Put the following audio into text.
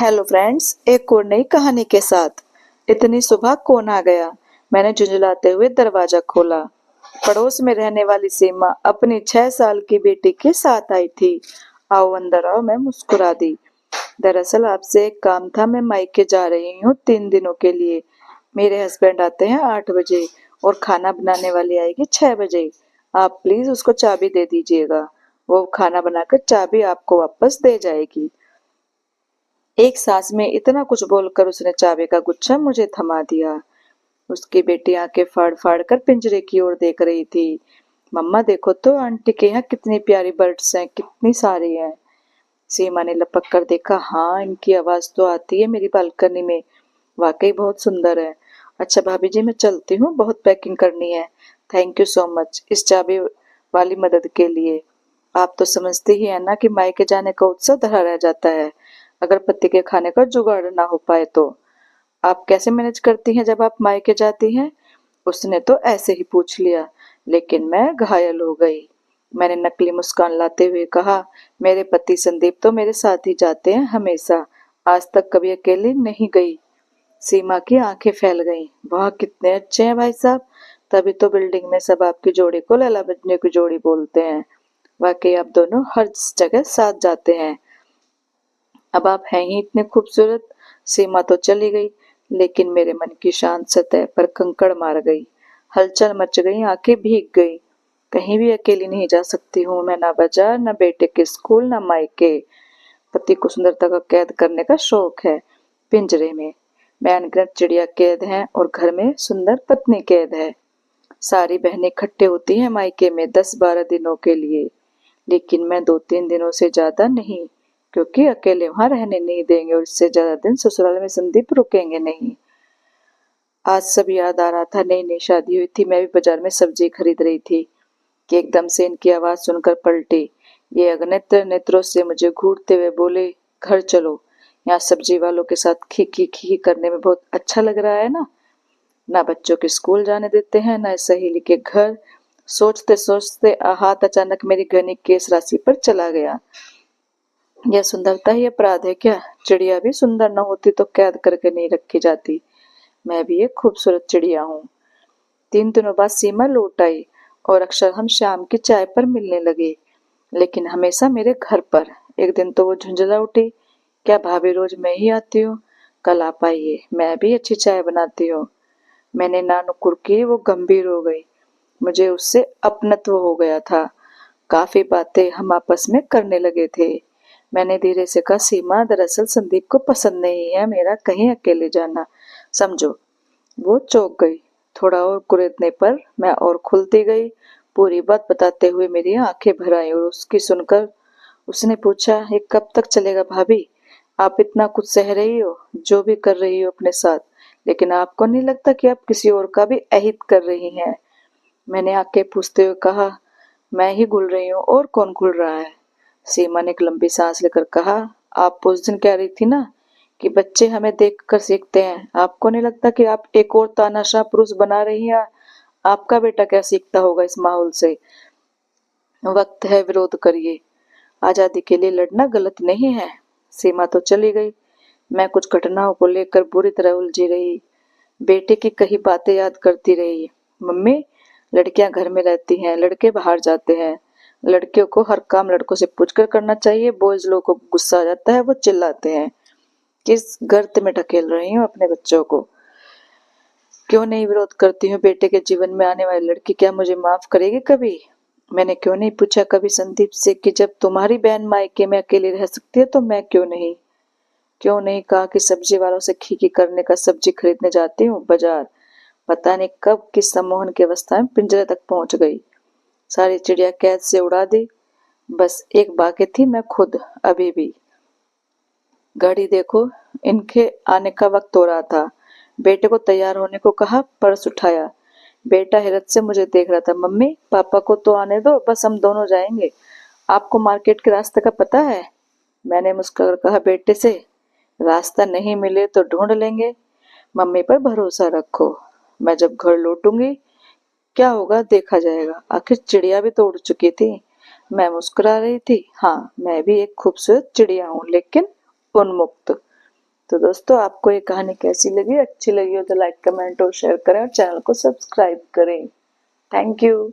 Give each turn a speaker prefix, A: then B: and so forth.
A: Hello friends, एक और नई कहानी के साथ। इतनी सुबह कौन आ गया? मैंने झुंझलाते हुए दरवाजा खोला। पड़ोस में रहने वाली सीमा अपनी 6 साल की बेटी के साथ आई थी। आओ अंदर आओ, मैं मुस्कुरा दी। दरअसल आपसे एक काम था, मैं मायके जा रही हूँ 3 दिनों के लिए। मेरे हस्बैंड आते हैं 8 बजे और खाना बनाने वाली आएगी 6 बजे। आप प्लीज उसको चाबी दे दीजिएगा। वो खाना बनाकर चाबी आपको वापस दे जाएगी। एक सांस में इतना कुछ बोलकर उसने चाबी का गुच्छा मुझे थमा दिया। उसकी बेटी आंखें फाड़ फाड़ कर पिंजरे की ओर देख रही थी। मम्मा देखो तो आंटी के यहाँ कितनी प्यारी बर्ड्स हैं, कितनी सारी हैं। सीमा ने लपक कर देखा। हाँ, इनकी आवाज तो आती है मेरी बालकनी में। वाकई बहुत सुंदर है। अच्छा भाभी जी, मैं चलती हूँ, बहुत पैकिंग करनी है। थैंक यू सो मच इस चाबी वाली मदद के लिए। आप तो समझती ही है ना कि मायके जाने का उत्साह धरा रह जाता है अगर पति के खाने का जुगाड़ ना हो पाए तो। आप कैसे मैनेज करती हैं जब आप मायके जाती हैं? उसने तो ऐसे ही पूछ लिया, लेकिन मैं घायल हो गई। मैंने नकली मुस्कान लाते हुए कहा, मेरे पति संदीप तो मेरे साथ ही जाते हैं हमेशा। आज तक कभी अकेली नहीं गई। सीमा की आंखें फैल गईं। वाह, कितने अच्छे हैं भाई साहब। तभी तो बिल्डिंग में सब आपकी जोड़ी को लैला बजने की जोड़ी बोलते हैं। वाकई आप दोनों हर जगह साथ जाते हैं। अब आप हैं ही इतने खूबसूरत। सीमा तो चली गई, लेकिन मेरे मन की शांत सतह पर कंकड़ मार गई। हलचल मच गई, आंखें भीग गई। कहीं भी अकेली नहीं जा सकती हूँ मैं, ना बाजार, ना बेटे के स्कूल, ना मायके। पति को सुंदरता का कैद करने का शौक है। पिंजरे में मैं अनगिनत चिड़िया कैद हैं और घर में सुंदर पत्नी कैद है। सारी बहनें इकट्ठे होती हैं मायके में 10-12 दिनों के लिए, लेकिन मैं 2-3 दिनों से ज्यादा नहीं, क्योंकि अकेले वहां रहने नहीं देंगे और इससे ज्यादा दिन ससुराल में संदीप रुकेंगे नहीं। आज सब याद आ रहा था। नई नई शादी हुई थी, मैं भी बाजार में सब्जी खरीद रही थी कि एकदम से इनकी आवाज सुनकर पलटी। ये अगणित नेत्रों से मुझे घूरते हुए बोले, घर चलो, यहाँ सब्जी वालों के साथ खी खी खी करने में बहुत अच्छा लग रहा है ना। ना बच्चों के स्कूल जाने देते हैं, ना सहेली के घर। सोचते सोचते हाथ अचानक मेरी घनी केस राशि पर चला गया। यह सुंदरता ही अपराध है क्या? चिड़िया भी सुंदर न होती तो कैद करके नहीं रखी जाती। मैं भी एक खूबसूरत चिड़िया हूँ। 3 दिनों बाद सीमा लौट आई और अक्सर हम शाम की चाय पर मिलने लगे, लेकिन हमेशा मेरे घर पर। एक दिन तो वो झुंझला उठी, क्या भाभी रोज मैं ही आती हूँ? कल आप आइए, मैं भी अच्छी चाय बनाती हूँ। मैंने ना नुकुर की, वो गंभीर हो गई। मुझे उससे अपनत्व हो गया था। काफी बातें हम आपस में करने लगे थे। मैंने धीरे से कहा, सीमा दरअसल संदीप को पसंद नहीं है मेरा कहीं अकेले जाना, समझो। वो चौंक गई। थोड़ा और कुरेदने पर मैं और खुलती गई। पूरी बात बताते हुए मेरी आंखें भर आई और उसकी सुनकर उसने पूछा, ये कब तक चलेगा भाभी? आप इतना कुछ सह रही हो, जो भी कर रही हो अपने साथ, लेकिन आपको नहीं लगता कि आप किसी और का भी अहित कर रही हैं? मैंने आके पूछते हुए कहा, मैं ही घुल रही हूँ, और कौन घुल रहा है? सीमा ने एक लंबी सांस लेकर कहा, आप उस दिन कह रही थी ना कि बच्चे हमें देखकर सीखते हैं। आपको नहीं लगता कि आप एक और तानाशाह पुरुष बना रही हैं? आपका बेटा क्या सीखता होगा इस माहौल से? वक्त है, विरोध करिए। आजादी के लिए लड़ना गलत नहीं है। सीमा तो चली गई। मैं कुछ घटनाओं को लेकर बुरी तरह उलझी रही। बेटे की कही बातें याद करती रही। मम्मी, लड़कियां घर में रहती हैं, लड़के बाहर जाते हैं। लड़कियों को हर काम लड़कों से पूछकर करना चाहिए। बॉयज लोगों को गुस्सा आ जाता है, वो चिल्लाते हैं। किस गर्त में ढकेल रही हूँ अपने बच्चों को? क्यों नहीं विरोध करती हूँ? बेटे के जीवन में आने वाली लड़की क्या मुझे माफ करेगी कभी? मैंने क्यों नहीं पूछा कभी संदीप से कि जब तुम्हारी बहन मायके में अकेली रह सकती है तो मैं क्यों नहीं? क्यों नहीं कहा कि सब्जी वालों से खीखी करने का सब्जी खरीदने जाती हूँ बाजार? पता नहीं कब किस सम्मोहन की अवस्था में पिंजरे तक पहुंच गई। सारी चिड़िया कैद से उड़ा दी। बस एक बाकी थी, मैं खुद। अभी भी घड़ी देखो, इनके आने का वक्त हो रहा था। बेटे को तैयार होने को कहा, पर्स उठाया। बेटा हैरत से मुझे देख रहा था। मम्मी, पापा को तो आने दो, बस हम दोनों जाएंगे। आपको मार्केट के रास्ते का पता है? मैंने मुस्कुराकर कहा बेटे से। रास्ता नहीं मिले तो ढूंढ लेंगे। मम्मी पर भरोसा रखो। मैं जब घर लौटूंगी, क्या होगा देखा जाएगा। आखिर चिड़िया भी तो उड़ चुकी थी। मैं मुस्कुरा रही थी। हाँ, मैं भी एक खूबसूरत चिड़िया हूँ, लेकिन उन्मुक्त। तो दोस्तों आपको ये कहानी कैसी लगी, अच्छी लगी हो तो लाइक कमेंट और शेयर करें और चैनल को सब्सक्राइब करें। Thank you.